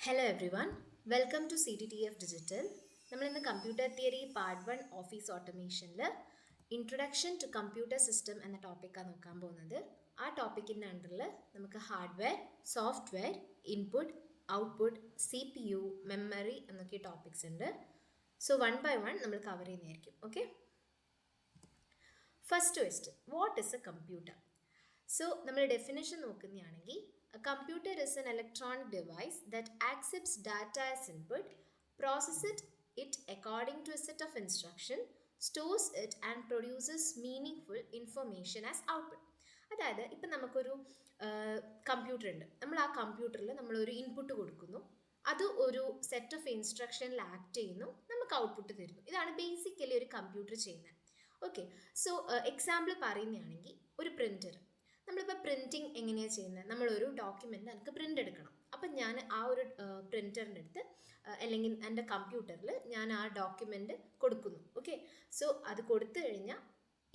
Hello everyone, welcome to CTTF Digital. നമ്മൾ ഇന്ന് computer theory part 1 office ഓട്ടോമേഷനിൽ introduction to computer system എന്ന ടോപ്പിക്കാണ് നോക്കാൻ പോകുന്നത്. ആ ടോപ്പിക്കിൻ്റെ അണ്ടറിൽ നമുക്ക് hardware, software, input, output, CPU, memory എന്നൊക്കെ ടോപ്പിക്സ് ഉണ്ട്. സോ വൺ ബൈ വൺ നമ്മൾ കവർ ചെയ്യുന്നതായിരിക്കും. Okay, first question, what is a computer? So നമ്മൾ ഡെഫിനേഷൻ നോക്കുന്നതാണെങ്കിൽ a computer is an electronic device that accepts data as input, processes it according to a set of instruction, stores it and produces meaningful information as output. അതായത് ഇപ്പം നമുക്കൊരു computer ഉണ്ട്, നമ്മൾ ആ കമ്പ്യൂട്ടറിൽ നമ്മളൊരു ഇൻപുട്ട് കൊടുക്കുന്നു, അത് ഒരു സെറ്റ് ഓഫ് ഇൻസ്ട്രക്ഷനിൽ ആക്ട് ചെയ്യുന്നു, നമുക്ക് ഔട്ട്പുട്ട് തരുന്നു. ഇതാണ് ബേസിക്കലി ഒരു കമ്പ്യൂട്ടർ ചെയ്യുന്നത്. ഓക്കെ, സോ എക്സാമ്പിൾ പറയുകയാണെങ്കിൽ ഒരു പ്രിൻറ്റർ. നമ്മളിപ്പോൾ പ്രിൻറ്റിങ് എങ്ങനെയാണ് ചെയ്യുന്നത്? നമ്മളൊരു ഡോക്യുമെൻ്റ് എനിക്ക് പ്രിൻ്റ് എടുക്കണം. അപ്പം ഞാൻ ആ ഒരു പ്രിൻറ്ററിൻ്റെ അടുത്ത് അല്ലെങ്കിൽ എൻ്റെ കമ്പ്യൂട്ടറിൽ ഞാൻ ആ ഡോക്യുമെൻ്റ് കൊടുക്കുന്നു. ഓക്കെ, സോ അത് കൊടുത്തു കഴിഞ്ഞാൽ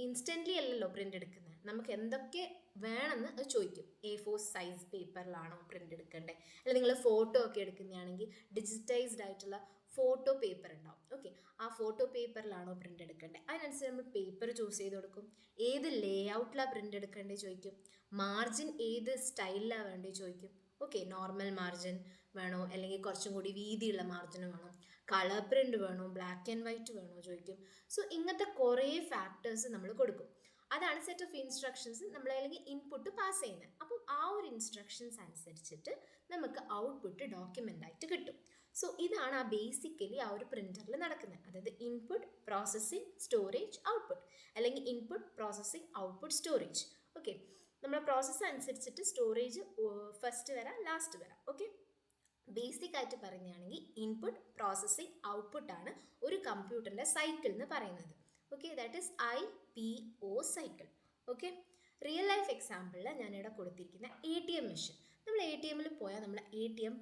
ഇൻസ്റ്റൻ്റ്ലി അല്ലല്ലോ പ്രിൻ്റ് എടുക്കുന്നത്, നമുക്ക് എന്തൊക്കെ വേണമെന്ന് അത് ചോദിക്കും. A4 സൈസ് പേപ്പറിലാണോ പ്രിൻ്റ് എടുക്കേണ്ടത്, അല്ലെങ്കിൽ നിങ്ങൾ ഫോട്ടോ ഒക്കെ എടുക്കുന്നതാണെങ്കിൽ ഡിജിറ്റൈസ്ഡ് ആയിട്ടുള്ള ഫോട്ടോ പേപ്പർ ഉണ്ടാവും. ഓക്കെ, ആ ഫോട്ടോ പേപ്പറിലാണോ പ്രിൻ്റ് എടുക്കേണ്ടത്, അതിനനുസരിച്ച് നമ്മൾ പേപ്പർ ചൂസ് ചെയ്ത് കൊടുക്കും. ഏത് ലേ ഔട്ടിലാണ് പ്രിൻ്റ് എടുക്കേണ്ടത് ചോദിക്കും. മാർജിൻ ഏത് സ്റ്റൈലിലാണ് വേണ്ടത് ചോദിക്കും. ഓക്കെ, നോർമൽ മാർജിൻ വേണോ, അല്ലെങ്കിൽ കുറച്ചും കൂടി വീതിയുള്ള മാർജിൻ വേണോ, കളർ പ്രിൻ്റ് വേണോ, ബ്ലാക്ക് ആൻഡ് വൈറ്റ് വേണോ ചോദിക്കും. സോ ഇങ്ങനത്തെ കുറേ ഫാക്ടേഴ്സ് നമ്മൾ കൊടുക്കും. അതാണ് സെറ്റ് ഓഫ് ഇൻസ്ട്രക്ഷൻസ് നമ്മൾ അല്ലെങ്കിൽ ഇൻപുട്ട് പാസ് ചെയ്യുന്നത്. അപ്പം ആ ഒരു ഇൻസ്ട്രക്ഷൻസ് അനുസരിച്ചിട്ട് നമുക്ക് ഔട്ട്പുട്ട് ഡോക്യുമെൻ്റ് ആയിട്ട് കിട്ടും. സോ ഇതാണ് ആ ബേസിക്കലി ആ ഒരു പ്രിൻ്ററിൽ നടക്കുന്നത്. അതായത് ഇൻപുട്ട്, പ്രോസസ്സിംഗ്, സ്റ്റോറേജ്, ഔട്ട്പുട്ട്, അല്ലെങ്കിൽ input, processing, output, storage. Okay, നമ്മുടെ പ്രോസസ്സ് അനുസരിച്ചിട്ട് സ്റ്റോറേജ് ഫസ്റ്റ് വരാം, ലാസ്റ്റ് വരാം. ഓക്കെ, ബേസിക് ആയിട്ട് പറയുകയാണെങ്കിൽ ഇൻപുട്ട്, പ്രോസസ്സിംഗ്, ഔട്ട്പുട്ടാണ് ഒരു കമ്പ്യൂട്ടറിൻ്റെ സൈക്കിൾ എന്ന് പറയുന്നത്. Okay, that is IPO cycle. Okay, real life എക്സാമ്പിളിൽ ഞാനിവിടെ കൊടുത്തിരിക്കുന്ന ATM മെഷീൻ. നമ്മൾ ATM പോയാൽ നമ്മൾ ATM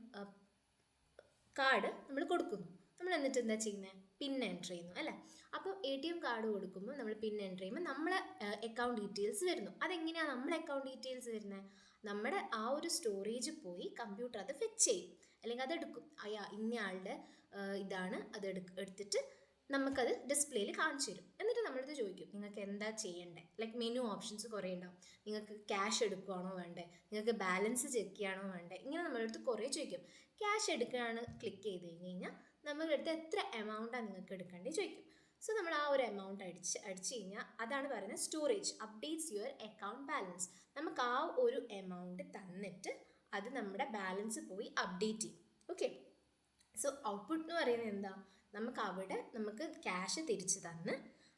കാർഡ് നമ്മൾ കൊടുക്കുന്നു. നമ്മൾ എന്നിട്ട് എന്താ ചെയ്യുന്നത്? പിൻ എൻ്റർ ചെയ്യുന്നു അല്ലേ? അപ്പോൾ ATM കാർഡ് കൊടുക്കുമ്പോൾ നമ്മൾ പിൻ എൻ്റർ ചെയ്യുമ്പോൾ നമ്മളെ അക്കൗണ്ട് ഡീറ്റെയിൽസ് വരുന്നു. അതെങ്ങനെയാണ് നമ്മുടെ അക്കൗണ്ട് ഡീറ്റെയിൽസ് വരുന്നത്? നമ്മുടെ ആ ഒരു സ്റ്റോറേജ് പോയി കമ്പ്യൂട്ടർ അത് ഫെച്ച് ചെയ്യും, അല്ലെങ്കിൽ അതെടുക്കും. ഇന്നയാളുടെ ഇതാണ്, അത് എടുത്തിട്ട് നമുക്കത് ഡിസ്പ്ലേയിൽ കാണിച്ചു തരും. എന്നിട്ട് നമ്മളത് ചോദിക്കും, നിങ്ങൾക്ക് എന്താ ചെയ്യേണ്ടത്? ലൈക്ക് മെനു ഓപ്ഷൻസ് കുറേ ഉണ്ടാവും. നിങ്ങൾക്ക് ക്യാഷ് എടുക്കുകയാണോ വേണ്ടത്, നിങ്ങൾക്ക് ബാലൻസ് ചെക്ക് ചെയ്യുകയാണോ വേണ്ടത്, ഇങ്ങനെ നമ്മളടുത്ത് കുറേ ചോദിക്കും. ക്യാഷ് എടുക്കുകയാണ് ക്ലിക്ക് ചെയ്ത് കഴിഞ്ഞാൽ നമ്മുടെ അടുത്ത് എത്ര എമൗണ്ടാണ് നിങ്ങൾക്ക് എടുക്കേണ്ടത് ചോദിക്കും. സോ നമ്മൾ ആ ഒരു എമൗണ്ട് അടിച്ച് കഴിഞ്ഞാൽ അതാണ് പറയുന്നത് storage, updates your account balance. നമുക്ക് ആ ഒരു എമൗണ്ട് തന്നിട്ട് അത് നമ്മുടെ ബാലൻസ് പോയി അപ്ഡേറ്റ് ചെയ്യും. ഓക്കെ, സോ ഔട്ട്പുട്ട് എന്ന് പറയുന്നത് എന്താ? നമുക്ക് ക്യാഷ് തിരിച്ച് തന്ന്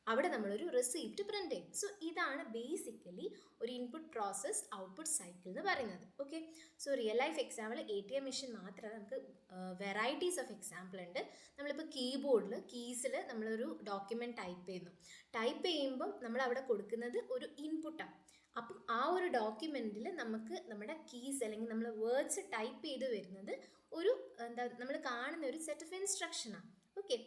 അവിടെ നമ്മളൊരു റെസിപ്റ്റ് പ്രിൻ്റ് ചെയ്യും. സോ ഇതാണ് ബേസിക്കലി ഒരു ഇൻപുട്ട്, പ്രോസസ്, ഔട്ട്പുട്ട് സൈക്കിൾ എന്ന് പറയുന്നത്. Okay, so real life example ATM machine മാത്രമല്ല, നമുക്ക് വെറൈറ്റീസ് ഓഫ് എക്സാമ്പിൾ ഉണ്ട്. നമ്മളിപ്പോൾ കീസിൽ നമ്മളൊരു ഡോക്യുമെൻറ്റ് ടൈപ്പ് ചെയ്യുമ്പം നമ്മൾ അവിടെ കൊടുക്കുന്നത് ഒരു ഇൻപുട്ടാണ്. അപ്പം ആ ഒരു ഡോക്യുമെൻറ്റിൽ നമുക്ക് നമ്മുടെ കീസ് അല്ലെങ്കിൽ നമ്മൾ വേർഡ്സ് ടൈപ്പ് ചെയ്ത് വരുന്നത് ഒരു നമ്മൾ കാണുന്ന ഒരു സെറ്റ് ഓഫ് ഇൻസ്ട്രക്ഷനാണ്. ഓക്കെ,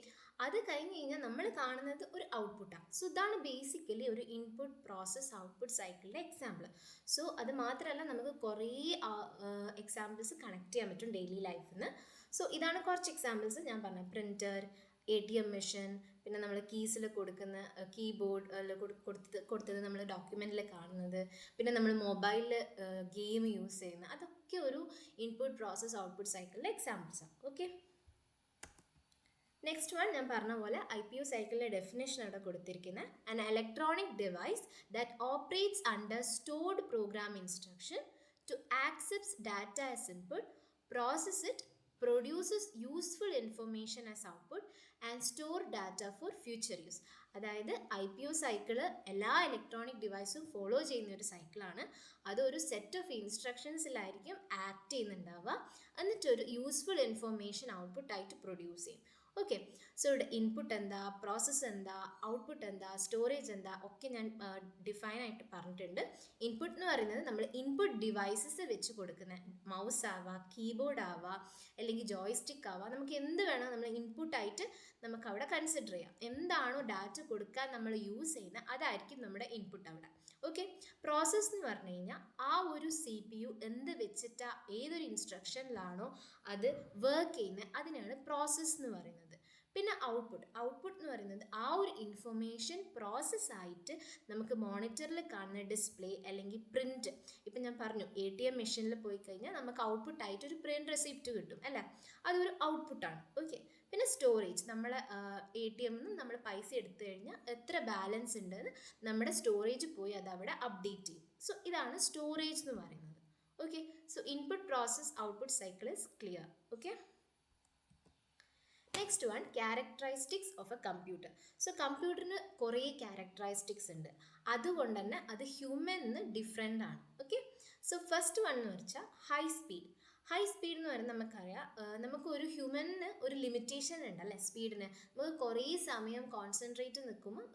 അത് കഴിഞ്ഞ് കഴിഞ്ഞാൽ നമ്മൾ കാണുന്നത് ഒരു ഔട്ട്പുട്ടാണ്. സോ ഇതാണ് ബേസിക്കലി ഒരു ഇൻപുട്ട്, പ്രോസസ്, ഔട്ട്പുട്ട് സൈക്കിളിൻ്റെ എക്സാമ്പിൾ. സോ അത് മാത്രമല്ല, നമുക്ക് കുറേ എക്സാമ്പിൾസ് കണക്ട് ചെയ്യാൻ പറ്റും ഡെയിലി ലൈഫിൽ നിന്ന്. സോ ഇതാണ് കുറച്ച് എക്സാമ്പിൾസ് ഞാൻ പറഞ്ഞത്. പ്രിൻറ്റർ, ATM മെഷീൻ, പിന്നെ നമ്മൾ കീസിൽ കൊടുക്കുന്ന കീബോർഡിൽ കൊടുത്തത് നമ്മൾ ഡോക്യുമെൻറ്റിൽ കാണുന്നത്, പിന്നെ നമ്മൾ മൊബൈലിൽ ഗെയിം യൂസ് ചെയ്യുന്നത്, അതൊക്കെ ഒരു ഇൻപുട്ട്, പ്രോസസ്, ഔട്ട്പുട്ട് സൈക്കിളിലെ എക്സാമ്പിൾസാണ്. ഓക്കെ, നെക്സ്റ്റ് വൺ ഞാൻ പറഞ്ഞ പോലെ IPO സൈക്കിളിൻ്റെ ഡെഫിനേഷൻ അവിടെ കൊടുത്തിരിക്കുന്നത് an electronic device that operates under stored program instruction to accepts data as input, process it, produces useful information as output and store data for future use. അതായത് IPO cycle എല്ലാ electronic ഡിവൈസും follow ചെയ്യുന്ന ഒരു സൈക്കിളാണ്. അതൊരു set of ഇൻസ്ട്രക്ഷൻസിലായിരിക്കും act ചെയ്യുന്നുണ്ടാവുക, എന്നിട്ടൊരു useful information ഔട്ട്പുട്ടായിട്ട് produce ചെയ്യും. Okay. So ഇവിടെ input എന്താ, പ്രോസസ്സ് എന്താ, ഔട്ട്പുട്ട് എന്താ, സ്റ്റോറേജ് എന്താ ഒക്കെ ഞാൻ ഡിഫൈൻ ആയിട്ട് പറഞ്ഞിട്ടുണ്ട്. ഇൻപുട്ട് എന്ന് പറയുന്നത് നമ്മൾ ഇൻപുട്ട് ഡിവൈസസ് വെച്ച് കൊടുക്കുന്ന മൗസ് ആവാം, കീബോർഡ് ആവാം, അല്ലെങ്കിൽ ജോയ്സ്റ്റിക്ക് ആവാം, നമുക്ക് എന്ത് വേണം നമ്മൾ ഇൻപുട്ടായിട്ട് നമുക്ക് അവിടെ കൺസിഡർ ചെയ്യാം. എന്താണോ ഡാറ്റ കൊടുക്കാൻ നമ്മൾ യൂസ് ചെയ്യുന്നത് അതായിരിക്കും നമ്മുടെ ഇൻപുട്ട് അവിടെ. ഓക്കെ. പ്രോസസ്സ് എന്ന് പറഞ്ഞു കഴിഞ്ഞാൽ ആ ഒരു CPU എന്ത് വെച്ചിട്ടാ ഏതൊരു ഇൻസ്ട്രക്ഷനിലാണോ അത് വർക്ക് ചെയ്യുന്നത് അതിനാണ് പ്രോസസ്സ് എന്ന് പറയുന്നത്. പിന്നെ ഔട്ട്പുട്ട് എന്ന് പറയുന്നത് ആ ഒരു ഇൻഫർമേഷൻ പ്രോസസ്സായിട്ട് നമുക്ക് മോണിറ്ററിൽ കാണുന്ന ഡിസ്പ്ലേ അല്ലെങ്കിൽ പ്രിൻറ്റ്. ഇപ്പം ഞാൻ പറഞ്ഞു ATM മെഷീനിൽ പോയി കഴിഞ്ഞാൽ നമുക്ക് ഔട്ട്പുട്ടായിട്ട് ഒരു പ്രിൻറ്റ് റെസിപ്റ്റ് കിട്ടും അല്ലേ, അതൊരു ഔട്ട്പുട്ടാണ്. ഓക്കെ. പിന്നെ സ്റ്റോറേജ്, നമ്മൾ ATM നിന്ന് നമ്മൾ പൈസ എടുത്തു കഴിഞ്ഞാൽ എത്ര ബാലൻസ് ഉണ്ടെന്ന് നമ്മുടെ സ്റ്റോറേജ് പോയി അത് അവിടെ അപ്ഡേറ്റ് ചെയ്യും. സോ ഇതാണ് സ്റ്റോറേജ് എന്ന് പറയുന്നത്. Okay. So input process output cycle is clear. Okay. Next one, characteristics of a computer. So കമ്പ്യൂട്ടറിന് കുറേ ക്യാരക്ടറിസ്റ്റിക്സ് ഉണ്ട്, അതുകൊണ്ട് തന്നെ അത് ഹ്യൂമനിന്ന് ഡിഫറെൻ്റ് ആണ്. ഓക്കെ. സോ ഫസ്റ്റ് വൺ എന്ന് വെച്ചാൽ ഹൈ സ്പീഡ്. ഹൈ സ്പീഡ് എന്ന് പറയുന്നത് നമുക്കറിയാം, നമുക്ക് ഒരു ഹ്യൂമനിന് ഒരു ലിമിറ്റേഷൻ ഉണ്ട് അല്ലേ സ്പീഡിന്. നമുക്ക് കുറേ സമയം കോൺസെൻട്രേറ്റ് നിൽക്കുമ്പോൾ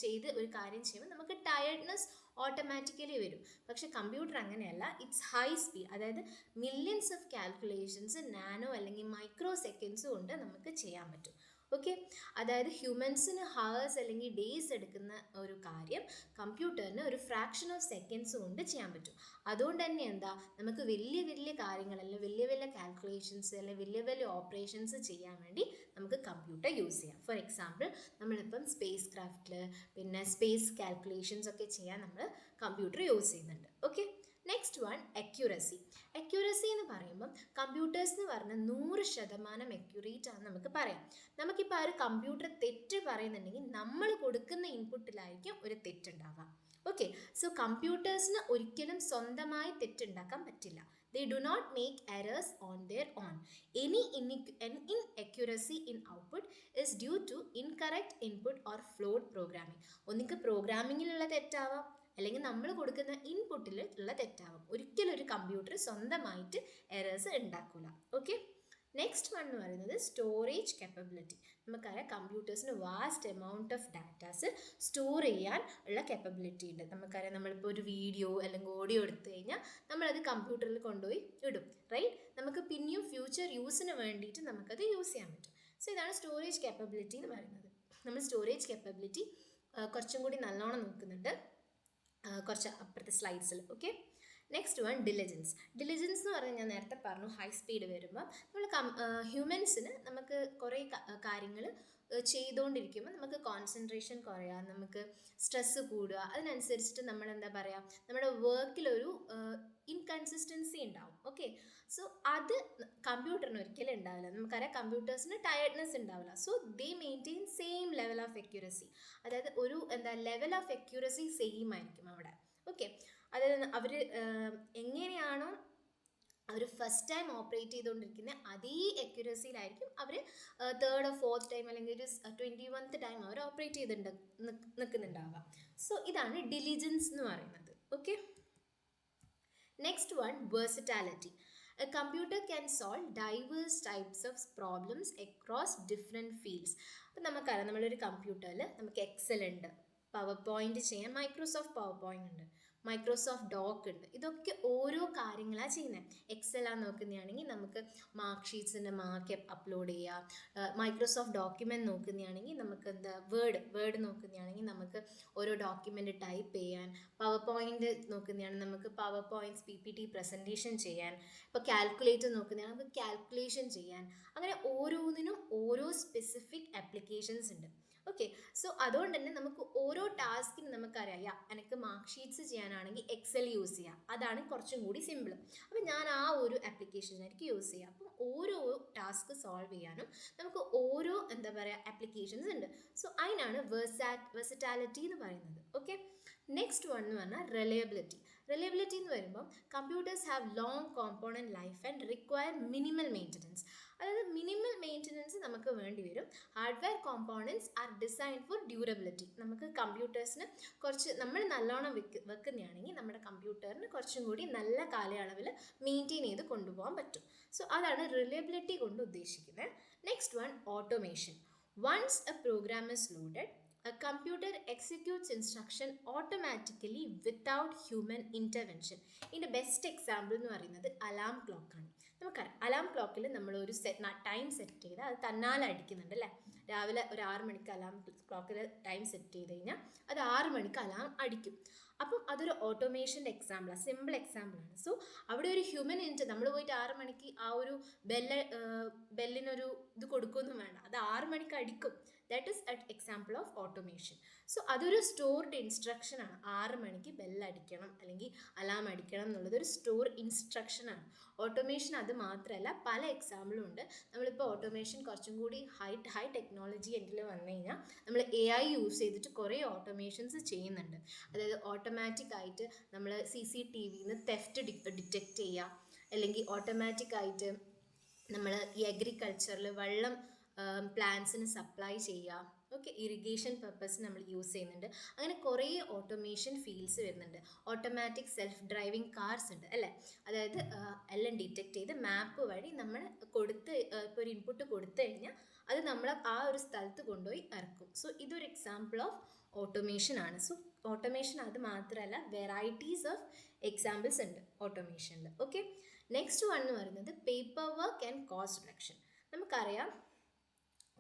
ചെയ്ത് ഒരു കാര്യം ചെയ്യുമ്പോൾ നമുക്ക് ടയർഡ്നെസ് ഓട്ടോമാറ്റിക്കലി വരും. പക്ഷേ കമ്പ്യൂട്ടർ അങ്ങനെയല്ല, ഇറ്റ്സ് ഹൈ സ്പീഡ്, അതായത് മില്യൺസ് ഓഫ് കാൽക്കുലേഷൻസ് നാനോ അല്ലെങ്കിൽ മൈക്രോ സെക്കൻഡ്സ് കൊണ്ട് നമുക്ക് ചെയ്യാൻ പറ്റും. ഓക്കെ. അതായത് ഹ്യൂമൻസിന് ഹവേഴ്സ് അല്ലെങ്കിൽ ഡേയ്സ് എടുക്കുന്ന ഒരു കാര്യം കമ്പ്യൂട്ടറിന് ഒരു ഫ്രാക്ഷൻ ഓഫ് സെക്കൻഡ്സ് കൊണ്ട് ചെയ്യാൻ പറ്റും. അതുകൊണ്ട് തന്നെ എന്താ, നമുക്ക് വലിയ വലിയ കാര്യങ്ങൾ അല്ലെങ്കിൽ വലിയ വലിയ കാൽക്കുലേഷൻസ് അല്ലെങ്കിൽ വലിയ വലിയ ഓപ്പറേഷൻസ് ചെയ്യാൻ വേണ്ടി നമുക്ക് കമ്പ്യൂട്ടർ യൂസ് ചെയ്യാം. ഫോർ എക്സാമ്പിൾ നമ്മളിപ്പം സ്പേസ് ക്രാഫ്റ്റിൽ പിന്നെ സ്പേസ് കാൽക്കുലേഷൻസ് ഒക്കെ ചെയ്യാൻ നമ്മൾ കമ്പ്യൂട്ടർ യൂസ് ചെയ്യുന്നുണ്ട്. Okay. Next one, accuracy. Accuracy എന്ന് പറയുമ്പം കമ്പ്യൂട്ടേഴ്സ് എന്ന് പറഞ്ഞാൽ 100% അക്യുറേറ്റ് ആണെന്ന് നമുക്ക് പറയാം. നമുക്കിപ്പോൾ ആ ഒരു കമ്പ്യൂട്ടർ തെറ്റ് പറയുന്നുണ്ടെങ്കിൽ നമ്മൾ കൊടുക്കുന്ന ഇൻപുട്ടിലായിരിക്കും ഒരു തെറ്റുണ്ടാവുക. ഓക്കെ. സോ കമ്പ്യൂട്ടേഴ്സിന് ഒരിക്കലും സ്വന്തമായി തെറ്റുണ്ടാക്കാൻ പറ്റില്ല. They do not make errors on their own. Any inaccuracy in output is due to incorrect input or flawed programming. ഒന്നിക്ക് പ്രോഗ്രാമിങ്ങിലുള്ള തെറ്റാവാം അല്ലെങ്കിൽ നമ്മൾ കൊടുക്കുന്ന ഇൻപുട്ടിൽ ഉള്ള തെറ്റാവും. ഒരിക്കലും ഒരു കമ്പ്യൂട്ടർ സ്വന്തമായിട്ട് എറേഴ്സ് ഉണ്ടാക്കില്ല. ഓക്കെ. നെക്സ്റ്റ് വൺ എന്ന് പറയുന്നത് സ്റ്റോറേജ് കപ്പാബിലിറ്റി. നമുക്കറിയാം കമ്പ്യൂട്ടേഴ്സിന് vast amount of datas store ചെയ്യാൻ ഉള്ള കപ്പാബിലിറ്റി ഉണ്ട്. നമുക്കറിയാം നമ്മളിപ്പോൾ ഒരു വീഡിയോ അല്ലെങ്കിൽ ഓഡിയോ എടുത്തു കഴിഞ്ഞാൽ നമ്മളത് കമ്പ്യൂട്ടറിൽ കൊണ്ടുപോയി ഇടും, റൈറ്റ്? നമുക്ക് പിന്നെയും ഫ്യൂച്ചർ യൂസിന് വേണ്ടിയിട്ട് നമുക്കത് യൂസ് ചെയ്യാൻ പറ്റും. സോ ഇതാണ് സ്റ്റോറേജ് കപ്പാബിലിറ്റി എന്ന് പറയുന്നത്. നമ്മൾ സ്റ്റോറേജ് കപ്പാബിലിറ്റി കുറച്ചും കൂടി നല്ലോണം നോക്കുന്നുണ്ട് കുറച്ച് അപ്പുറത്തെ സ്ലൈഡ്സിൽ. Okay. Next one, diligence. Diligence എന്ന് പറഞ്ഞാൽ ഞാൻ നേരത്തെ പറഞ്ഞു ഹൈ സ്പീഡ് വരുമ്പോൾ നമ്മൾ ഹ്യൂമൻസിന് നമുക്ക് കുറേ കാര്യങ്ങൾ ചെയ്തുകൊണ്ടിരിക്കുമ്പോൾ നമുക്ക് കോൺസെൻട്രേഷൻ കുറയുക, നമുക്ക് സ്ട്രെസ്സ് കൂടുക, അതിനനുസരിച്ചിട്ട് നമ്മൾ എന്താ പറയുക നമ്മുടെ വർക്കിലൊരു ഇൻകൺസിസ്റ്റൻസി ഉണ്ടാവും. ഓക്കെ. സോ അത് കമ്പ്യൂട്ടറിന് ഒരിക്കലും ഉണ്ടാവില്ല. നമുക്കറിയാം കമ്പ്യൂട്ടേഴ്സിന് ടയർഡ്നെസ് ഉണ്ടാവില്ല. So they maintain same level of accuracy, അതായത് ഒരു ലെവൽ ഓഫ് അക്യുറസി സെയിം ആയിരിക്കും അവിടെ. ഓക്കെ. അതായത് അവർ എങ്ങനെയാണോ അവർ ഫസ്റ്റ് ടൈം ഓപ്പറേറ്റ് ചെയ്തുകൊണ്ടിരിക്കുന്ന അതേ അക്യുറസിയിലായിരിക്കും അവർ തേർഡ് ഓർ ഫോർത്ത് ടൈം അല്ലെങ്കിൽ ഒരു 21th ടൈം അവർ ഓപ്പറേറ്റ് ചെയ്തിട്ട് നിൽക്കുന്നുണ്ടാവുക. സോ ഇതാണ് ഡിലിജൻസ് എന്ന് പറയുന്നത്. Okay. Next one, versatility. A computer can solve diverse types of problems across different fields. അപ്പോൾ നമുക്കറിയാം നമ്മളൊരു കമ്പ്യൂട്ടറിൽ നമുക്ക് എക്സൽ ഉണ്ട്, പവർ പോയിന്റ് ചെയ്യാൻ മൈക്രോസോഫ്റ്റ് പവർ പോയിന്റ് ഉണ്ട്, മൈക്രോസോഫ്റ്റ് ഡോക്ക് ഉണ്ട്. ഇതൊക്കെ ഓരോ കാര്യങ്ങളാണ് ചെയ്യുന്നത്. എക്സലാണ് നോക്കുന്നതാണെങ്കിൽ നമുക്ക് മാർക്ക് ഷീറ്റ്സിൻ്റെ മാർക്ക് അപ്ലോഡ് ചെയ്യാം. മൈക്രോസോഫ്റ്റ് ഡോക്യുമെൻറ്റ് നോക്കുന്നതാണെങ്കിൽ നമുക്ക് വേർഡ് നോക്കുന്നതാണെങ്കിൽ നമുക്ക് ഓരോ ഡോക്യുമെൻ്റ് ടൈപ്പ് ചെയ്യാൻ. പവർ പോയിൻ്റ് നോക്കുന്നതാണെങ്കിൽ നമുക്ക് പവർ പോയിൻറ്റ്സ് PPT പ്രസൻറ്റേഷൻ ചെയ്യാൻ. ഇപ്പോൾ കാൽക്കുലേറ്റർ നോക്കുന്നതാണെങ്കിൽ നമുക്ക് കാൽക്കുലേഷൻ ചെയ്യാൻ. അങ്ങനെ ഓരോന്നിനും ഓരോ സ്പെസിഫിക് ആപ്ലിക്കേഷൻസ് ഉണ്ട്. ഓക്കെ. സോ അതുകൊണ്ട് തന്നെ നമുക്ക് ഓരോ ടാസ്കിനും നമുക്കറിയാം എനിക്ക് മാർക്ക് ഷീറ്റ്സ് ചെയ്യാനാണെങ്കിൽ എക്സൽ യൂസ് ചെയ്യാം, അതാണ് കുറച്ചും കൂടി സിമ്പിൾ. അപ്പോൾ ഞാൻ ആ ഒരു ആപ്ലിക്കേഷനായിരിക്കും യൂസ് ചെയ്യുക. അപ്പം ഓരോ ടാസ്ക് സോൾവ് ചെയ്യാനും നമുക്ക് ഓരോ എന്താ പറയുക ആപ്ലിക്കേഷൻസ് ഉണ്ട്. സോ അതിനാണ് വെർസറ്റാലിറ്റി എന്ന് പറയുന്നത്. ഓക്കെ. നെക്സ്റ്റ് വൺ എന്ന് പറഞ്ഞാൽ റിലയബിലിറ്റി. റിലയബിലിറ്റി എന്ന് വരുമ്പോൾ computers have long component life and require minimal maintenance. അതായത് മിനിമൽ മെയിൻ്റനൻസ് നമുക്ക് വേണ്ടി വരും. Hardware components are designed for durability. നമുക്ക് കമ്പ്യൂട്ടേഴ്സിന് കുറച്ച് നമ്മൾ നല്ലോണം വെക്കുന്നതാണെങ്കിൽ നമ്മുടെ കമ്പ്യൂട്ടറിന് കുറച്ചും കൂടി നല്ല കാലയളവിൽ മെയിൻറ്റെയിൻ ചെയ്ത് കൊണ്ടുപോകാൻ പറ്റും. സോ അതാണ് റിലയബിലിറ്റി കൊണ്ട് ഉദ്ദേശിക്കുന്നത്. Next one, automation. Once a program is loaded, a computer executes instruction automatically without human intervention. ഇതിൻ്റെ ബെസ്റ്റ് എക്സാമ്പിൾ എന്ന് പറയുന്നത് അലാം ക്ലോക്കാണ്. നമുക്കറിയാം അലാം ക്ലോക്കിൽ നമ്മൾ ഒരു ടൈം സെറ്റ് ചെയ്ത് അത് തന്നാലെ അടിക്കുന്നുണ്ട് അല്ലേ. രാവിലെ ഒരു 6 മണിക്ക് അലാം ക്ലോക്കിൽ ടൈം സെറ്റ് ചെയ്ത് കഴിഞ്ഞാൽ അത് 6 മണിക്ക് അലാം അടിക്കും. അപ്പം അതൊരു ഓട്ടോമേഷൻ്റെ എക്സാമ്പിളാണ്, സിമ്പിൾ എക്സാമ്പിളാണ്. സോ അവിടെ ഒരു ഹ്യൂമൻ നമ്മൾ പോയിട്ട് 6 മണിക്ക് ആ ഒരു ബെല്ലിനൊരു ഇത് കൊടുക്കുകയൊന്നും വേണ്ട, അത് 6 മണിക്ക് അടിക്കും. That is A example of automation. So അതൊരു സ്റ്റോർഡ് ഇൻസ്ട്രക്ഷനാണ്. 6 മണിക്ക് ബെല്ലടിക്കണം അല്ലെങ്കിൽ അലാം അടിക്കണം എന്നുള്ളത് ഒരു സ്റ്റോർ ഇൻസ്ട്രക്ഷനാണ്. ഓട്ടോമേഷൻ അത് മാത്രമല്ല, പല എക്സാമ്പിളും ഉണ്ട്. നമ്മളിപ്പോൾ ഓട്ടോമേഷൻ കുറച്ചും കൂടി ഹൈ ടെക്നോളജി എൻ്റെ വന്നു കഴിഞ്ഞാൽ നമ്മൾ AI യൂസ് ചെയ്തിട്ട് കുറേ ഓട്ടോമേഷൻസ് ചെയ്യുന്നുണ്ട്. അതായത് ഓട്ടോമാറ്റിക്കായിട്ട് നമ്മൾ CCTVന്ന് തെഫ്റ്റ് ഡിറ്റക്റ്റ് ചെയ്യുക, അല്ലെങ്കിൽ ഓട്ടോമാറ്റിക്കായിട്ട് നമ്മൾ ഈ അഗ്രികൾച്ചറിൽ വെള്ളം പ്ലാന്റ്സിന് സപ്ലൈ ചെയ്യുക, ഓക്കെ, ഇറിഗേഷൻ പർപ്പസ് നമ്മൾ യൂസ് ചെയ്യുന്നുണ്ട്. അങ്ങനെ കുറേ ഓട്ടോമേഷൻ ഫീൽഡ്സ് വരുന്നുണ്ട്. ഓട്ടോമാറ്റിക് സെൽഫ് ഡ്രൈവിംഗ് കാർസ് ഉണ്ട് അല്ലേ. അതായത് എല്ലാം ഡിറ്റക്റ്റ് ചെയ്ത് മാപ്പ് വഴി നമ്മൾ ഇപ്പോൾ ഒരു ഇൻപുട്ട് കൊടുത്തു കഴിഞ്ഞാൽ അത് നമ്മൾ ആ ഒരു സ്ഥലത്ത് കൊണ്ടുപോയി ഇറക്കും. സോ ഇതൊരു എക്സാമ്പിൾ ഓഫ് ഓട്ടോമേഷൻ ആണ്. സോ ഓട്ടോമേഷൻ അത് മാത്രമല്ല, വെറൈറ്റീസ് ഓഫ് എക്സാമ്പിൾസ് ഉണ്ട് ഓട്ടോമേഷനിൽ. ഓക്കെ, നെക്സ്റ്റ് വൺ എന്ന് പറയുന്നത് paper work and cost reduction. നമുക്കറിയാം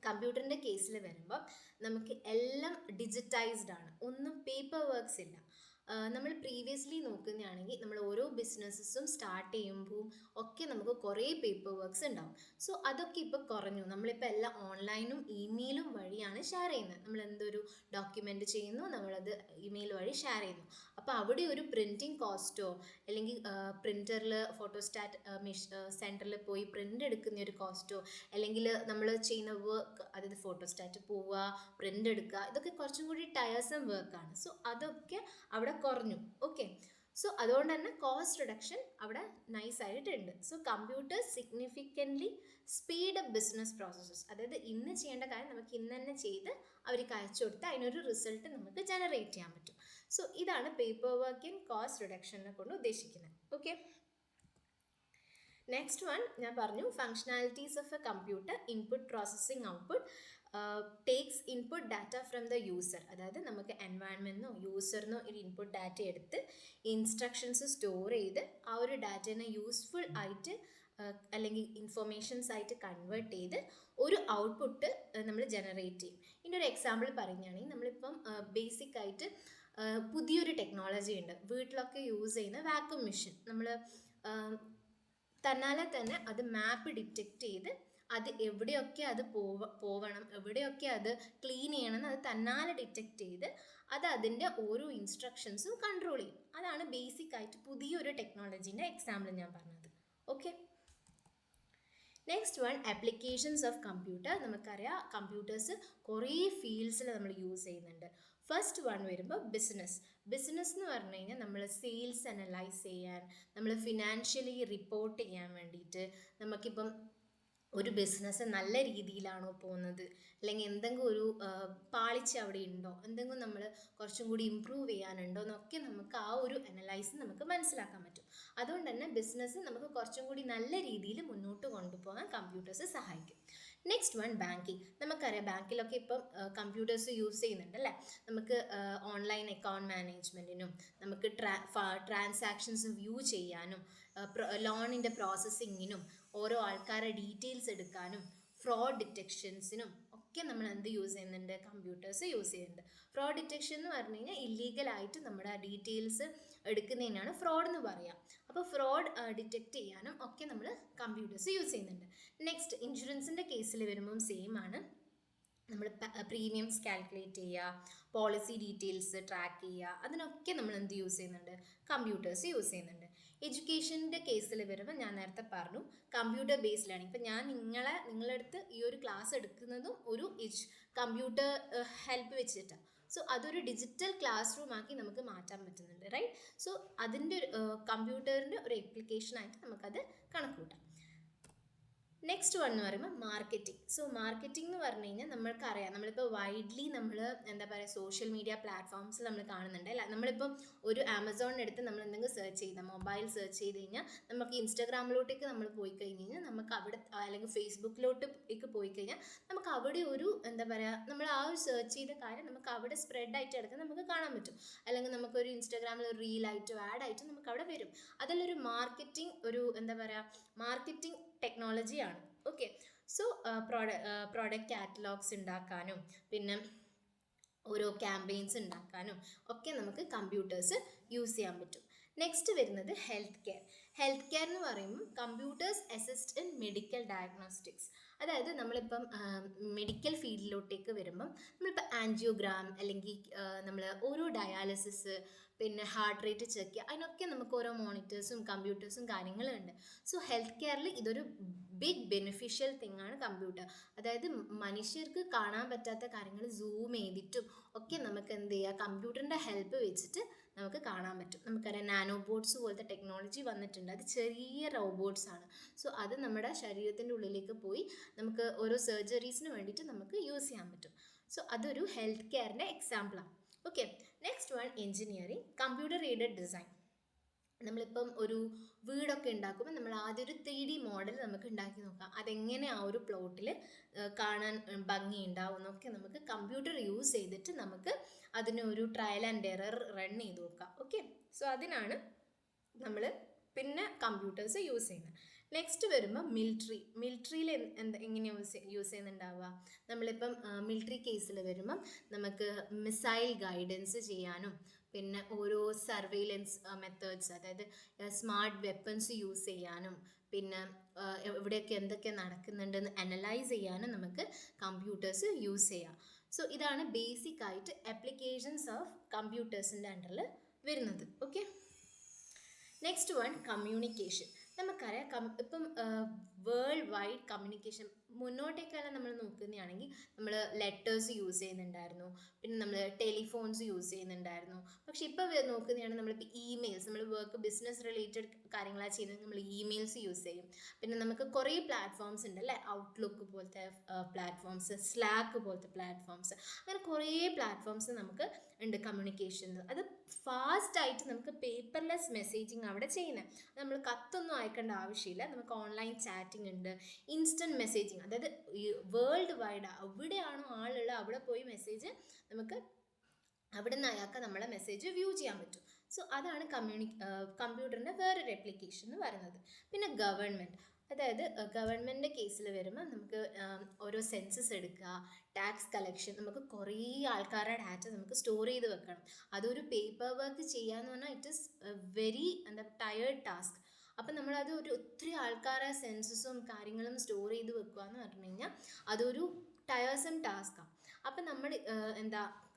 കമ്പ്യൂട്ടറിൻ്റെ കേസിൽ വരുമ്പോൾ നമുക്ക് എല്ലാം ഡിജിറ്റൈസ്ഡ് ആണ്, ഒന്നും പേപ്പർ വർക്ക്സ് ഇല്ല. നമ്മൾ പ്രീവിയസ്ലി നോക്കുന്നതാണെങ്കിൽ നമ്മൾ ഓരോ ബിസിനസ്സും സ്റ്റാർട്ട് ചെയ്യുമ്പോൾ ഒക്കെ നമുക്ക് കുറേ പേപ്പർ വർക്ക്സ് ഉണ്ടാവും. സോ അതൊക്കെ ഇപ്പോൾ കുറഞ്ഞു. നമ്മളിപ്പോൾ എല്ലാം ഓൺലൈനും ഇമെയിലും വഴിയാണ് ഷെയർ ചെയ്യുന്നത്. നമ്മൾ എന്തൊരു ഡോക്യുമെൻ്റ് ചെയ്യുന്നു നമ്മളത് ഇമെയിൽ വഴി ഷെയർ ചെയ്യുന്നു. അപ്പോൾ അവിടെ ഒരു പ്രിൻറ്റിങ് കോസ്റ്റോ അല്ലെങ്കിൽ പ്രിൻറ്ററിൽ ഫോട്ടോസ്റ്റാറ്റ് സെൻറ്ററിൽ പോയി പ്രിൻ്റ് എടുക്കുന്ന ഒരു കോസ്റ്റോ, അല്ലെങ്കിൽ നമ്മൾ ചെയ്യുന്ന വർക്ക്, അതായത് ഫോട്ടോസ്റ്റാറ്റ് പോവുക, പ്രിൻ്റ് എടുക്കുക, ഇതൊക്കെ കുറച്ചും കൂടി ടയർസം വർക്കാണ്. സോ അതൊക്കെ അവിടെ കുറഞ്ഞു. ഓക്കെ, സോ അതുകൊണ്ട് തന്നെ കോസ്റ്റ് റിഡക്ഷൻ അവിടെ നൈസായിട്ടുണ്ട്. So computers significantly speed up business processes. അതായത് ഇന്ന് ചെയ്യേണ്ട കാര്യം നമുക്ക് ഇന്ന് തന്നെ ചെയ്ത് അവർക്ക് അയച്ചു കൊടുത്ത് അതിനൊരു റിസൾട്ട് നമുക്ക് ജനറേറ്റ് ചെയ്യാൻ പറ്റും. സോ ഇതാണ് പേപ്പർ വർക്ക് ആൻഡ് കോസ്റ്റ് റിഡക്ഷനെ കൊണ്ട് ഉദ്ദേശിക്കുന്നത്. ഓക്കെ, നെക്സ്റ്റ് വൺ ഞാൻ പറഞ്ഞു, functionalities of a computer. Input, processing, output. Takes input data from the user. അതായത് നമുക്ക് എൻവയൺമെൻറ്റിനോ യൂസറിനോ ഒരു ഇൻപുട്ട് ഡാറ്റ എടുത്ത് ഇൻസ്ട്രക്ഷൻസ് സ്റ്റോർ ചെയ്ത് ആ ഒരു ഡാറ്റേനെ യൂസ്ഫുൾ ആയിട്ട് അല്ലെങ്കിൽ ഇൻഫോർമേഷൻസ് ആയിട്ട് കൺവേർട്ട് ചെയ്ത് ഒരു ഔട്ട്പുട്ട് നമ്മൾ ജനറേറ്റ് ചെയ്യും. ഇതിൻ്റെ ഒരു എക്സാമ്പിൾ പറയുകയാണെങ്കിൽ നമ്മളിപ്പം ബേസിക് ആയിട്ട് പുതിയൊരു ടെക്നോളജി ഉണ്ട് വീട്ടിലൊക്കെ യൂസ് ചെയ്യുന്ന വാക്യൂം മെഷീൻ. നമ്മൾ തന്നാലെ തന്നെ അത് മാപ്പ് ഡിറ്റക്റ്റ് ചെയ്ത് അത് എവിടെയൊക്കെ അത് പോവണം, എവിടെയൊക്കെ അത് ക്ലീൻ ചെയ്യണമെന്ന് അത് തന്നാലെ ഡിറ്റക്റ്റ് ചെയ്ത് അത് അതിൻ്റെ ഓരോ ഇൻസ്ട്രക്ഷൻസും കൺട്രോൾ ചെയ്യും. അതാണ് ബേസിക് ആയിട്ട് പുതിയൊരു ടെക്നോളജീൻ്റെ എക്സാമ്പിൾ ഞാൻ പറഞ്ഞത്. Okay, next one, applications of computer. നമുക്കറിയാം കമ്പ്യൂട്ടേഴ്സ് കുറേ ഫീൽഡ്സിൽ നമ്മൾ യൂസ് ചെയ്യുന്നുണ്ട്. ഫസ്റ്റ് വൺ വരുമ്പോൾ ബിസിനസ് എന്ന് പറഞ്ഞു കഴിഞ്ഞാൽ നമ്മൾ സെയിൽസ് അനലൈസ് ചെയ്യാൻ, നമ്മൾ ഫിനാൻഷ്യലി റിപ്പോർട്ട് ചെയ്യാൻ വേണ്ടിയിട്ട്, നമുക്കിപ്പം ഒരു ബിസിനസ് നല്ല രീതിയിലാണോ പോകുന്നത്, അല്ലെങ്കിൽ എന്തെങ്കിലും ഒരു പാളിച്ച അവിടെ ഉണ്ടോ, എന്തെങ്കിലും നമ്മൾ കുറച്ചും കൂടി ഇമ്പ്രൂവ് ചെയ്യാനുണ്ടോ എന്നൊക്കെ നമുക്ക് ആ ഒരു അനലൈസ് നമുക്ക് മനസ്സിലാക്കാൻ പറ്റും. അതുകൊണ്ട് തന്നെ ബിസിനസ് നമുക്ക് കുറച്ചും കൂടി നല്ല രീതിയിൽ മുന്നോട്ട് കൊണ്ടുപോകാൻ കമ്പ്യൂട്ടേഴ്സ് സഹായിക്കും. Next one, banking. നമുക്കറിയാം ബാങ്കിലൊക്കെ ഇപ്പം കമ്പ്യൂട്ടേഴ്സ് യൂസ് ചെയ്യുന്നുണ്ട് അല്ലേ. നമുക്ക് ഓൺലൈൻ അക്കൗണ്ട് മാനേജ്മെൻറ്റിനും, നമുക്ക് ട്രാൻസാക്ഷൻസ് വ്യൂ ചെയ്യാനും, ലോണിൻ്റെ പ്രോസസ്സിങ്ങിനും, ഓരോ ആൾക്കാരുടെ ഡീറ്റെയിൽസ് എടുക്കാനും, ഫ്രോഡ് ഡിറ്റക്ഷൻസിനും ഒക്കെ നമ്മൾ എന്ത് യൂസ് ചെയ്യുന്നുണ്ട്, കമ്പ്യൂട്ടേഴ്സ് യൂസ് ചെയ്യുന്നുണ്ട്. ഫ്രോഡ് ഡിറ്റക്ഷൻ എന്ന് പറഞ്ഞു കഴിഞ്ഞാൽ ഇല്ലീഗലായിട്ട് നമ്മുടെ ഡീറ്റെയിൽസ് എടുക്കുന്നതിനാണ് ഫ്രോഡ് എന്ന് പറയുക. അപ്പോൾ ഫ്രോഡ് ഡിറ്റക്റ്റ് ചെയ്യാനും ഒക്കെ നമ്മൾ കമ്പ്യൂട്ടേഴ്സ് യൂസ് ചെയ്യുന്നുണ്ട്. നെക്സ്റ്റ്, ഇൻഷുറൻസിൻ്റെ കേസിൽ വരുമ്പം സെയിം ആണ്. നമ്മൾ പ്രീമിയംസ് കാൽക്കുലേറ്റ് ചെയ്യുക, പോളിസി ഡീറ്റെയിൽസ് ട്രാക്ക് ചെയ്യുക, അതിനൊക്കെ നമ്മൾ എന്ത് യൂസ് ചെയ്യുന്നുണ്ട്, കമ്പ്യൂട്ടേഴ്സ് യൂസ് ചെയ്യുന്നുണ്ട്. എഡ്യൂക്കേഷൻ്റെ കേസിൽ വരുമ്പോൾ ഞാൻ നേരത്തെ പറഞ്ഞു കമ്പ്യൂട്ടർ ബേസ്ഡ് ലേണിംഗ്. ഇപ്പം ഞാൻ നിങ്ങളുടെ അടുത്ത് ഈ ഒരു ക്ലാസ് എടുക്കുന്നതും ഒരു കമ്പ്യൂട്ടർ ഹെൽപ്പ് വെച്ചിട്ടാണ്. സോ അതൊരു ഡിജിറ്റൽ ക്ലാസ് റൂം ആക്കി നമുക്ക് മാറ്റാൻ പറ്റുന്നുണ്ട്, റൈറ്റ്? സോ അതിൻ്റെ കമ്പ്യൂട്ടറിൻ്റെ ഒരു ആപ്ലിക്കേഷൻ ആയിട്ട് നമുക്കത് കണക്കൂട്ടാം. നെക്സ്റ്റ് വൺ എന്ന് പറയുമ്പോൾ മാർക്കറ്റിംഗ്. സോ മാർക്കറ്റിംഗ് എന്ന് പറഞ്ഞു കഴിഞ്ഞാൽ നമ്മൾക്കറിയാം, നമ്മളിപ്പോൾ വൈഡ്ലി നമ്മൾ എന്താ പറയുക സോഷ്യൽ മീഡിയ പ്ലാറ്റ്ഫോംസ് നമ്മൾ കാണുന്നുണ്ട് അല്ല. നമ്മളിപ്പം ഒരു ആമസോണിനെടുത്ത് നമ്മൾ എന്തെങ്കിലും സെർച്ച് ചെയ്താൽ, മൊബൈൽ സെർച്ച് ചെയ്ത് കഴിഞ്ഞാൽ നമുക്ക് ഇൻസ്റ്റാഗ്രാമിലോട്ടേക്ക് നമ്മൾ പോയി കഴിഞ്ഞ് കഴിഞ്ഞാൽ നമുക്ക് അവിടെ, അല്ലെങ്കിൽ ഫേസ്ബുക്കിലോട്ടേക്ക് പോയി കഴിഞ്ഞാൽ നമുക്ക് അവിടെ ഒരു എന്താ പറയുക, നമ്മൾ ആ ഒരു സെർച്ച് ചെയ്ത കാര്യം നമുക്ക് അവിടെ സ്പ്രെഡ് ആയിട്ട് എടുക്കാൻ നമുക്ക് കാണാൻ പറ്റും. അല്ലെങ്കിൽ നമുക്കൊരു ഇൻസ്റ്റാഗ്രാമിൽ ഒരു റീലായിട്ടോ ആഡായിട്ടോ നമുക്ക് അവിടെ വരും. അതിലൊരു മാർക്കറ്റിംഗ്, ഒരു എന്താ പറയുക മാർക്കറ്റിംഗ് ടെക്നോളജിയാണ്. ഓക്കെ, സോ പ്രോഡക്റ്റ് കാറ്റലോഗ്സ് ഉണ്ടാക്കാനും പിന്നെ ഓരോ ക്യാമ്പയിൻസ് ഉണ്ടാക്കാനും ഒക്കെ നമുക്ക് കമ്പ്യൂട്ടേഴ്സ് യൂസ് ചെയ്യാൻ പറ്റും. നെക്സ്റ്റ് വരുന്നത് ഹെൽത്ത് കെയർ. ഹെൽത്ത് കെയർ എന്ന് പറയുമ്പോൾ computers assist in medical diagnostics. അതായത് നമ്മളിപ്പം മെഡിക്കൽ ഫീൽഡിലോട്ടേക്ക് വരുമ്പം നമ്മളിപ്പോൾ ആൻജിയോഗ്രാം അല്ലെങ്കിൽ നമ്മൾ ഓരോ ഡയാലിസിസ് പിന്നെ ഹാർട്ട് റേറ്റ് ചെക്ക് ചെയ്യുക, അതിനൊക്കെ നമുക്ക് ഓരോ മോണിറ്റേഴ്സും കമ്പ്യൂട്ടേഴ്സും കാര്യങ്ങളും ഉണ്ട്. സോ ഹെൽത്ത് കെയറിൽ ഇതൊരു ബിഗ് ബെനിഫിഷ്യൽ തിങ് ആണ് കമ്പ്യൂട്ടർ. അതായത് മനുഷ്യർക്ക് കാണാൻ പറ്റാത്ത കാര്യങ്ങൾ സൂം ചെയ്തിട്ടും ഒക്കെ നമുക്ക് എന്ത് ചെയ്യുക, കമ്പ്യൂട്ടറിൻ്റെ ഹെൽപ്പ് വെച്ചിട്ട് നമുക്ക് കാണാൻ പറ്റും. നമുക്കറിയാം നാനോ ബോട്ട്സ് പോലത്തെ ടെക്നോളജി വന്നിട്ടുണ്ട്. അത് ചെറിയ റോബോട്ട്സ് ആണ്. സോ അത് നമ്മുടെ ശരീരത്തിൻ്റെ ഉള്ളിലേക്ക് പോയി നമുക്ക് ഓരോ സർജറീസിന് വേണ്ടിയിട്ട് നമുക്ക് യൂസ് ചെയ്യാൻ പറ്റും. സോ അതൊരു ഹെൽത്ത് കെയറിൻ്റെ എക്സാമ്പിളാണ്. Okay, next one engineering, computer aided design. നമ്മളിപ്പം ഒരു വീടൊക്കെ ഉണ്ടാക്കുമ്പോൾ നമ്മൾ ആദ്യം ഒരു 3D മോഡൽ നമുക്ക് ഉണ്ടാക്കി നോക്കാം. അതെങ്ങനെ ആ ഒരു പ്ലോട്ടിൽ കാണാൻ ഭംഗി ഉണ്ടാവും എന്നൊക്കെ നമുക്ക് കമ്പ്യൂട്ടർ യൂസ് ചെയ്തിട്ട് നമുക്ക് അതിനൊരു ട്രയൽ ആൻഡ് എറർ റൺ ചെയ്ത് നോക്കാം. ഓക്കെ, സോ അതിനാണ് നമ്മൾ പിന്നെ കമ്പ്യൂട്ടേഴ്സ് യൂസ് ചെയ്യുന്നത്. നെക്സ്റ്റ് വരുമ്പോൾ മിലിറ്ററിയിൽ എങ്ങനെ യൂസ് ചെയ്യുന്നുണ്ടാവുക, നമ്മളിപ്പം മിലിറ്ററി കേസിൽ വരുമ്പം നമുക്ക് മിസൈൽ ഗൈഡൻസ് ചെയ്യാനും പിന്നെ ഓരോ സർവെയിലൻസ് മെത്തേഡ്സ്, അതായത് സ്മാർട്ട് വെപ്പൺസ് യൂസ് ചെയ്യാനും പിന്നെ എവിടെയൊക്കെ എന്തൊക്കെ നടക്കുന്നുണ്ടെന്ന് അനലൈസ് ചെയ്യാനും നമുക്ക് കമ്പ്യൂട്ടേഴ്സ് യൂസ് ചെയ്യാം. സോ ഇതാണ് ബേസിക് ആയിട്ട് ആപ്ലിക്കേഷൻസ് ഓഫ് കമ്പ്യൂട്ടേഴ്സിൻ്റെ അണ്ടറിൽ വരുന്നത്. Okay, next one communication. നമുക്കറിയാം ഇപ്പം വേൾഡ് വൈഡ് കമ്മ്യൂണിക്കേഷൻ മുന്നോട്ടേക്കെല്ലാം നമ്മൾ നോക്കുന്നതാണെങ്കിൽ നമ്മൾ ലെറ്റേഴ്സ് യൂസ് ചെയ്യുന്നുണ്ടായിരുന്നു, പിന്നെ നമ്മൾ ടെലിഫോൺസ് യൂസ് ചെയ്യുന്നുണ്ടായിരുന്നു. പക്ഷെ ഇപ്പോൾ നോക്കുന്നതാണ് നമ്മളിപ്പോൾ ഇമെയിൽസ്, നമ്മൾ വർക്ക് ബിസിനസ് റിലേറ്റഡ് കാര്യങ്ങളാണ് ചെയ്യുന്നത്, നമ്മൾ ഇമെയിൽസ് യൂസ് ചെയ്യും. പിന്നെ നമുക്ക് കുറേ പ്ലാറ്റ്ഫോംസ് ഉണ്ട് അല്ലേ, ഔട്ട്ലുക്ക് പോലത്തെ പ്ലാറ്റ്ഫോംസ്, സ്ലാക്ക് പോലത്തെ പ്ലാറ്റ്ഫോംസ്, അങ്ങനെ കുറേ പ്ലാറ്റ്ഫോംസ് നമുക്ക് ഉണ്ട് കമ്മ്യൂണിക്കേഷൻസ്. അത് ഫാസ്റ്റായിട്ട് നമുക്ക് പേപ്പർലെസ് മെസ്സേജിങ് അവിടെ ചെയ്യുന്നത്. നമ്മൾ കത്തൊന്നും അയക്കേണ്ട ആവശ്യമില്ല, നമുക്ക് ഓൺലൈൻ ചാറ്റിംഗ് ഉണ്ട്, ഇൻസ്റ്റൻറ്റ് മെസ്സേജിങ്, അതായത് വേൾഡ് വൈഡ് എവിടെയാണോ ആളുള്ള അവിടെ പോയി മെസ്സേജ് നമുക്ക് അവിടെ നിന്ന് അയാൾക്ക് നമ്മളെ മെസ്സേജ് വ്യൂ ചെയ്യാൻ പറ്റും. സോ അതാണ് കമ്പ്യൂട്ടറിൻ്റെ വേറൊരു ആപ്ലിക്കേഷൻ എന്ന് പറയുന്നത്. പിന്നെ ഗവൺമെൻറ്, അതായത് ഗവൺമെൻറ്റിൻ്റെ കേസിൽ വരുമ്പോൾ നമുക്ക് ഓരോ സെൻസസ് എടുക്കുക, ടാക്സ് കളക്ഷൻ, നമുക്ക് കുറേ ആൾക്കാരുടെ ഡാറ്റ നമുക്ക് സ്റ്റോർ ചെയ്ത് വെക്കണം. അതൊരു പേപ്പർ വർക്ക് ചെയ്യാന്ന് പറഞ്ഞാൽ it is very tired task. അപ്പം നമ്മളത് ഒത്തിരി ആൾക്കാരെ സെൻസസും കാര്യങ്ങളും സ്റ്റോർ ചെയ്ത് വെക്കുക എന്ന് പറഞ്ഞു കഴിഞ്ഞാൽ അതൊരു ടയേഴ്സം ടാസ്ക്കാണ്. അപ്പം നമ്മൾ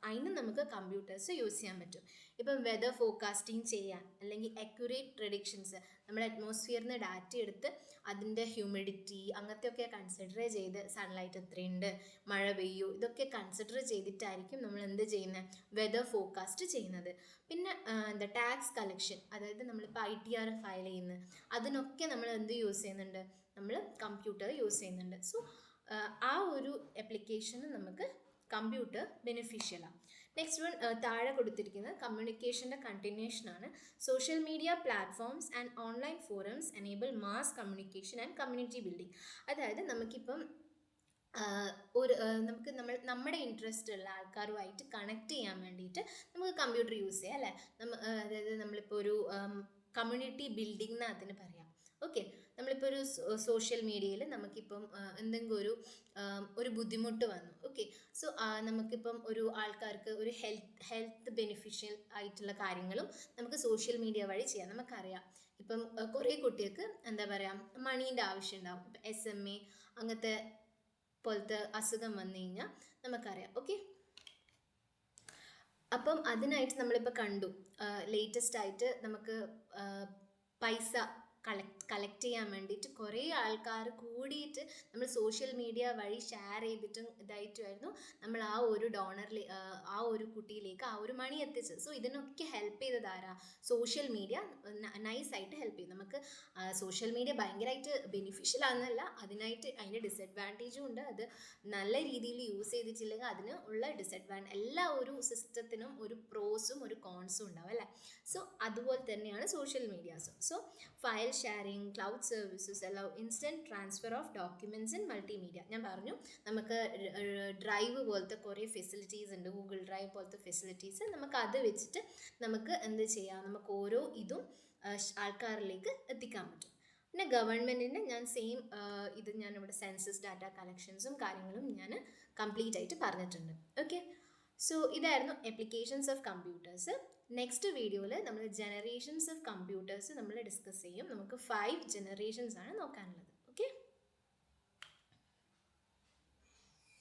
അതിന് നമുക്ക് കമ്പ്യൂട്ടേഴ്സ് യൂസ് ചെയ്യാൻ പറ്റും. ഇപ്പം വെതർ ഫോർകാസ്റ്റിംഗ് ചെയ്യാൻ അല്ലെങ്കിൽ അക്യുറേറ്റ് പ്രെഡിക്ഷൻസ്, നമ്മൾ അറ്റ്മോസ്ഫിയറിൽ നിന്ന് ഡാറ്റ എടുത്ത് അതിൻ്റെ ഹ്യൂമിഡിറ്റി അങ്ങനത്തെയൊക്കെ കൺസിഡർ ചെയ്ത് സൺലൈറ്റ് എത്രയുണ്ട്, മഴ പെയ്യൂ, ഇതൊക്കെ കൺസിഡർ ചെയ്തിട്ടായിരിക്കും നമ്മൾ എന്ത് ചെയ്യുന്നത്, വെതർ ഫോർകാസ്റ്റ് ചെയ്യുന്നത്. പിന്നെ ടാക്സ് കളക്ഷൻ, അതായത് നമ്മളിപ്പോൾ ITR ഫയൽ ചെയ്യുന്നത്, അതിനൊക്കെ നമ്മൾ എന്ത് യൂസ് ചെയ്യുന്നുണ്ട്, നമ്മൾ കമ്പ്യൂട്ടർ യൂസ് ചെയ്യുന്നുണ്ട്. സോ ആ ഒരു ആപ്ലിക്കേഷന് നമുക്ക് കമ്പ്യൂട്ടർ ബെനിഫിഷ്യലാണ്. നെക്സ്റ്റ് വൺ താഴെ കൊടുത്തിരിക്കുന്നത് കമ്മ്യൂണിക്കേഷൻ്റെ കണ്ടിന്യൂഷനാണ്. Social media platforms and online forums enable mass communication and community building. അതായത് നമുക്കിപ്പം നമ്മുടെ ഇൻട്രസ്റ്റ് ഉള്ള ആൾക്കാരുമായിട്ട് കണക്ട് ചെയ്യാൻ വേണ്ടിയിട്ട് നമുക്ക് കമ്പ്യൂട്ടർ യൂസ് ചെയ്യാം അല്ലേ. അതായത് നമ്മളിപ്പോൾ ഒരു കമ്മ്യൂണിറ്റി ബിൽഡിംഗ് എന്ന് അതിന് പറയാം. ഓക്കെ, നമ്മളിപ്പോൾ ഒരു സോഷ്യൽ മീഡിയയിൽ നമുക്കിപ്പം എന്തെങ്കിലും ഒരു ബുദ്ധിമുട്ട് വന്നു. ഓക്കെ, സോ നമുക്കിപ്പം ഒരു ആൾക്കാർക്ക് ഒരു ഹെൽത്ത് ബെനിഫിഷ്യൽ ആയിട്ടുള്ള കാര്യങ്ങളും നമുക്ക് സോഷ്യൽ മീഡിയ വഴി ചെയ്യാം. നമുക്കറിയാം ഇപ്പം കുറേ കുട്ടികൾക്ക് മണീൻ്റെ ആവശ്യം ഉണ്ടാവും. ഇപ്പം SMA അങ്ങനത്തെ പോലത്തെ അസുഖം വന്നു കഴിഞ്ഞാൽ നമുക്കറിയാം. ഓക്കെ, അപ്പം അതിനായിട്ട് നമ്മളിപ്പോൾ കണ്ടു ലേറ്റസ്റ്റ് ആയിട്ട് നമുക്ക് പൈസ കളക്ട് ചെയ്യാൻ വേണ്ടിയിട്ട് കുറേ ആൾക്കാർ കൂടിയിട്ട് നമ്മൾ സോഷ്യൽ മീഡിയ വഴി ഷെയർ ചെയ്തിട്ടും ഇതായിട്ടുമായിരുന്നു നമ്മൾ ആ ഒരു ഡോണറിൽ ആ ഒരു കുട്ടിയിലേക്ക് ആ ഒരു മണി എത്തിച്ചത്. സോ ഇതിനൊക്കെ ഹെൽപ്പ് ചെയ്തത് ആരാ? സോഷ്യൽ മീഡിയ നൈസായിട്ട് ഹെൽപ്പ് ചെയ്യും. നമുക്ക് സോഷ്യൽ മീഡിയ ഭയങ്കരമായിട്ട് ബെനിഫിഷ്യൽ ആണെന്നല്ല, അതിൻ്റെ ഡിസഡ്വാൻറ്റേജും ഉണ്ട്. അത് നല്ല രീതിയിൽ യൂസ് ചെയ്തിട്ടില്ലെങ്കിൽ അതിന് ഉള്ള എല്ലാ ഒരു സിസ്റ്റത്തിനും ഒരു പ്രോസും ഒരു കോൺസും ഉണ്ടാവും അല്ലേ? സോ അതുപോലെ തന്നെയാണ് സോഷ്യൽ മീഡിയാസും. So file sharing, cloud services allow instant transfer of documents in multimedia. ഞാൻ പറഞ്ഞു നമുക്ക് ഡ്രൈവ് പോലത്തെ കുറേ ഫെസിലിറ്റീസ് ഉണ്ട്, ഗൂഗിൾ ഡ്രൈവ് പോലത്തെ ഫെസിലിറ്റീസ്. നമുക്ക് അത് വെച്ചിട്ട് നമുക്ക് എന്ത് ചെയ്യാം, നമുക്ക് ഓരോ ഇതും ആൾക്കാരിലേക്ക് എത്തിക്കാൻ പറ്റും. പിന്നെ ഗവൺമെൻറ്റിൻ്റെ ഞാൻ സെയിം ഇത് ഞാനിവിടെ സെൻസസ് ഡാറ്റ കളക്ഷൻസും കാര്യങ്ങളും ഞാൻ കംപ്ലീറ്റ് ആയിട്ട് പറഞ്ഞിട്ടുണ്ട്. ഓക്കെ, സോ ഇതായിരുന്നു ആപ്ലിക്കേഷൻസ് ഓഫ് കമ്പ്യൂട്ടേഴ്സ്. നെക്സ്റ്റ് വീഡിയോയിൽ നമ്മൾ ജനറേഷൻസ് ഓഫ് കമ്പ്യൂട്ടേഴ്സ് നമ്മൾ ഡിസ്കസ് ചെയ്യും. നമുക്ക് 5 ജനറേഷൻസ് ആണ് നോക്കാനുള്ളത്.